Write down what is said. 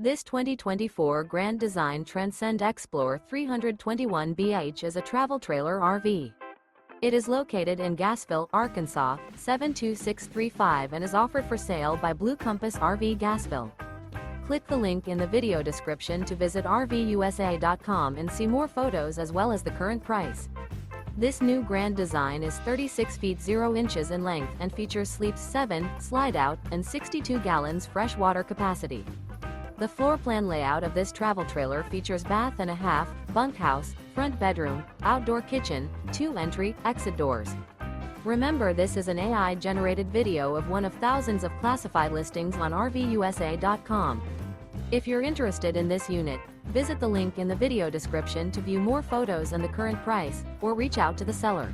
This 2024 Grand Design Transcend Xplor 321 BH is a travel trailer RV. It is located in Gassville, Arkansas, 72635 and is offered for sale by Blue Compass RV Gassville. Click the link in the video description to visit RVUSA.com and see more photos as well as the current price. This new Grand Design is 36 feet 0 inches in length and features sleeps 7, slide-out, and 62 gallons fresh water capacity. The floor plan layout of this travel trailer features bath and a half, bunkhouse, front bedroom, outdoor kitchen, 2 entry/exit doors. Remember, this is an AI-generated video of one of thousands of classified listings on RVUSA.com. If you're interested in this unit, visit the link in the video description to view more photos and the current price, or reach out to the seller.